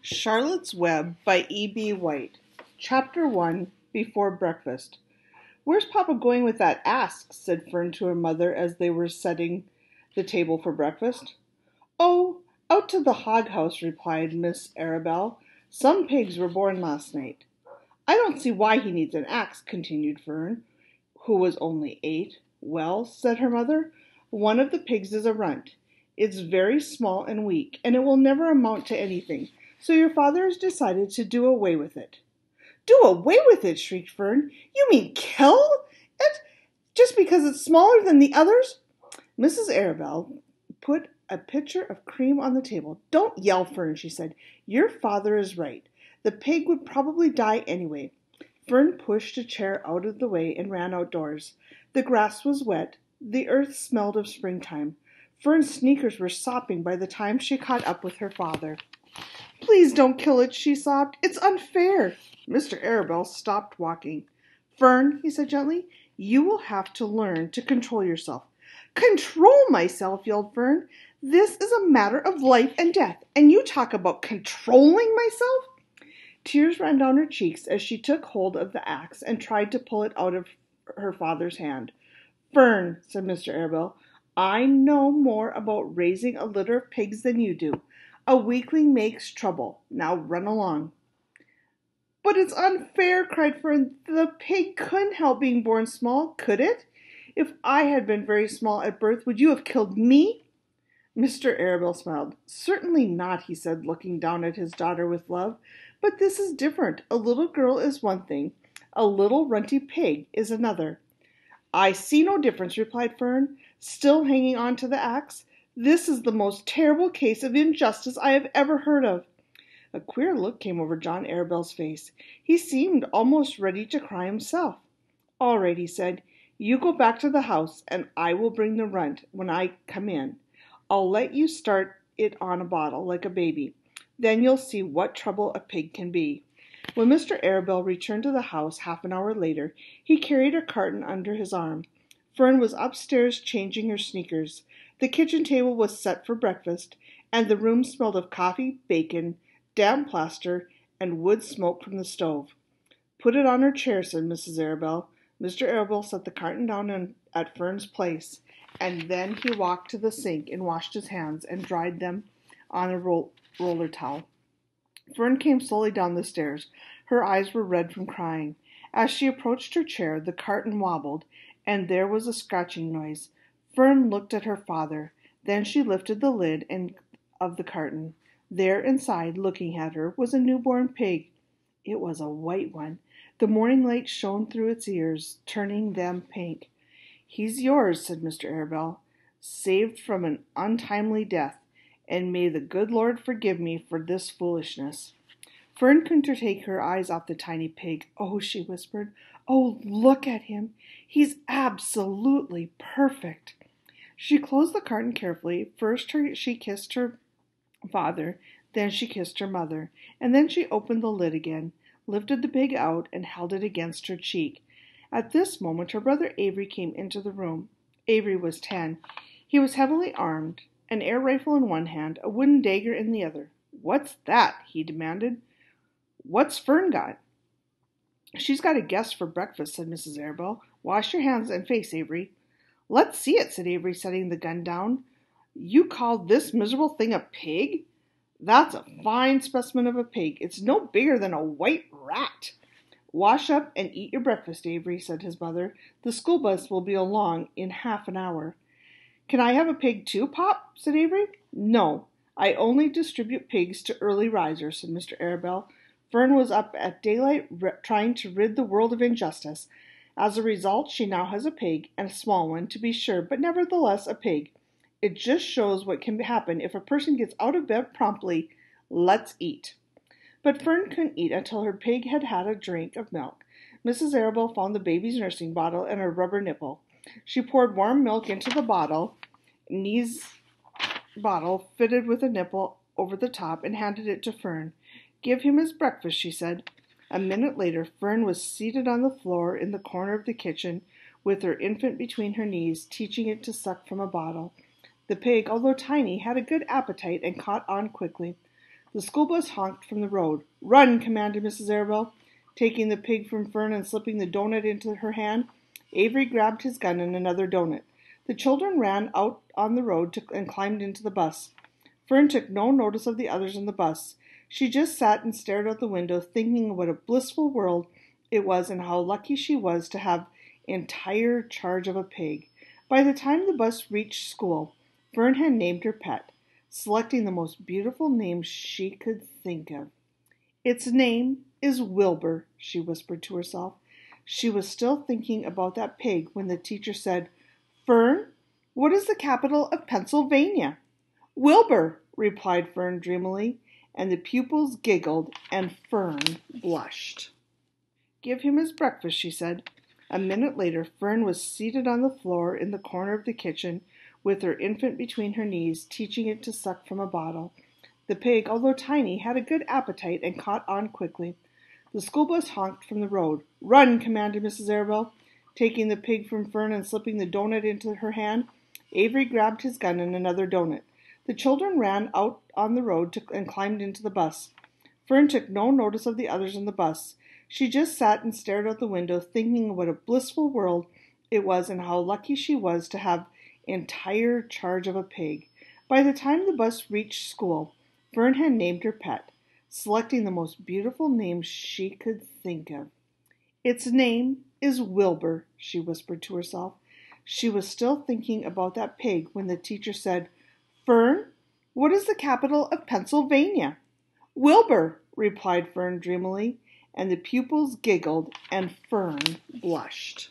Charlotte's Web by E.B. White. Chapter 1, Before Breakfast. "Where's Papa going with that ass?" said Fern to her mother as they were setting the table for breakfast. "Oh, out to the hog house," replied Miss Arabelle. "Some pigs were born last night." "I don't see why he needs an axe," continued Fern, who was only 8. "Well," said her mother, "one of the pigs is a runt. It's very small and weak, and it will never amount to anything. So your father has decided to do away with it." "Do away with it!" shrieked Fern. "You mean kill it, just because it's smaller than the others?" Mrs. Arabelle put a pitcher of cream on the table. "Don't yell, Fern," she said. "Your father is right. The pig would probably die anyway." Fern pushed a chair out of the way and ran outdoors. The grass was wet. The earth smelled of springtime. Fern's sneakers were sopping by the time she caught up with her father. "Please don't kill it," she sobbed. "It's unfair." Mr. Arabelle stopped walking. "Fern," he said gently, "you will have to learn to control yourself." "Control myself!" yelled Fern. "This is a matter of life and death, and you talk about controlling myself!" Tears ran down her cheeks as she took hold of the axe and tried to pull it out of her father's hand. "Fern," said Mr. Arabelle, "I know more about raising a litter of pigs than you do. A weakling makes trouble. Now run along." "But it's unfair," cried Fern. "The pig couldn't help being born small, could it? If I had been very small at birth, would you have killed me?" Mr. Arabelle smiled. "Certainly not," he said, looking down at his daughter with love. "But this is different. A little girl is one thing. A little runty pig is another." "I see no difference," replied Fern, still hanging on to the axe. "This is the most terrible case of injustice I have ever heard of." A queer look came over John Arabelle's face. He seemed almost ready to cry himself. "All right," he said. "You go back to the house, and I will bring the runt when I come in. I'll let you start it on a bottle, like a baby. Then you'll see what trouble a pig can be." When Mr. Arabelle returned to the house half an hour later, he carried a carton under his arm. Fern was upstairs changing her sneakers. The kitchen table was set for breakfast, and the room smelled of coffee, bacon, damp plaster, and wood smoke from the stove. "Put it on her chair," said Mrs. Arabelle. Mr. Arabelle set the carton down at Fern's place, and then he walked to the sink and washed his hands and dried them on a roller towel. Fern came slowly down the stairs. Her eyes were red from crying. As she approached her chair, the carton wobbled, and there was a scratching noise. Fern looked at her father. Then she lifted the lid of the carton. There inside, looking at her, was a newborn pig. It was a white one. The morning light shone through its ears, turning them pink. "He's yours," said Mr. Arabelle, "saved from an untimely death, and may the good Lord forgive me for this foolishness." Fern couldn't take her eyes off the tiny pig. "Oh," she whispered, "oh, look at him. He's absolutely perfect." She closed the carton carefully. First she kissed her father, then she kissed her mother, and then she opened the lid again, lifted the pig out, and held it against her cheek. At this moment her brother Avery came into the room. Avery was 10. He was heavily armed, an air rifle in one hand, a wooden dagger in the other. "What's that?" he demanded. "What's Fern got?" "She's got a guest for breakfast," said Mrs. Arabelle. "Wash your hands and face, Avery." "Let's see it," said Avery, setting the gun down. "You call this miserable thing a pig? That's a fine specimen of a pig. It's no bigger than a white rat." "Wash up and eat your breakfast, Avery," said his mother. "The school bus will be along in half an hour." "Can I have a pig too, Pop?" said Avery. "No, I only distribute pigs to early risers," said Mr. Arabelle. "Fern was up at daylight trying to rid the world of injustice. As a result, she now has a pig, and a small one, to be sure, but nevertheless a pig. It just shows what can happen if a person gets out of bed promptly. Let's eat." But Fern couldn't eat until her pig had had a drink of milk. Mrs. Arabelle found the baby's nursing bottle and a rubber nipple. She poured warm milk into the bottle, Nee's bottle fitted with a nipple over the top, and handed it to Fern. "Give him his breakfast," she said. A minute later, Fern was seated on the floor in the corner of the kitchen with her infant between her knees, teaching it to suck from a bottle. The pig, although tiny, had a good appetite and caught on quickly. The school bus honked from the road. "Run!" commanded Mrs. Arabelle, taking the pig from Fern and slipping the donut into her hand. Avery grabbed his gun and another donut. The children ran out on the road and climbed into the bus. Fern took no notice of the others in the bus. She just sat and stared out the window, thinking what a blissful world it was and how lucky she was to have entire charge of a pig. By the time the bus reached school, Fern had named her pet, selecting the most beautiful name she could think of. "Its name is Wilbur," she whispered to herself. She was still thinking about that pig when the teacher said, "Fern, what is the capital of Pennsylvania?" "Wilbur," replied Fern dreamily, and the pupils giggled and Fern blushed. "Give him his breakfast," she said. A minute later, Fern was seated on the floor in the corner of the kitchen with her infant between her knees, teaching it to suck from a bottle. The pig, although tiny, had a good appetite and caught on quickly. The school bus honked from the road. "Run!" commanded Mrs. Arabelle, taking the pig from Fern and slipping the donut into her hand. Avery grabbed his gun and another donut. The children ran out on the road and climbed into the bus. Fern took no notice of the others in the bus. She just sat and stared out the window, thinking what a blissful world it was and how lucky she was to have entire charge of a pig. By the time the bus reached school, Fern had named her pet, selecting the most beautiful name she could think of. "Its name is Wilbur," she whispered to herself. She was still thinking about that pig when the teacher said, "Fern, what is the capital of Pennsylvania?" "Wilbur," replied Fern dreamily, and the pupils giggled and Fern blushed.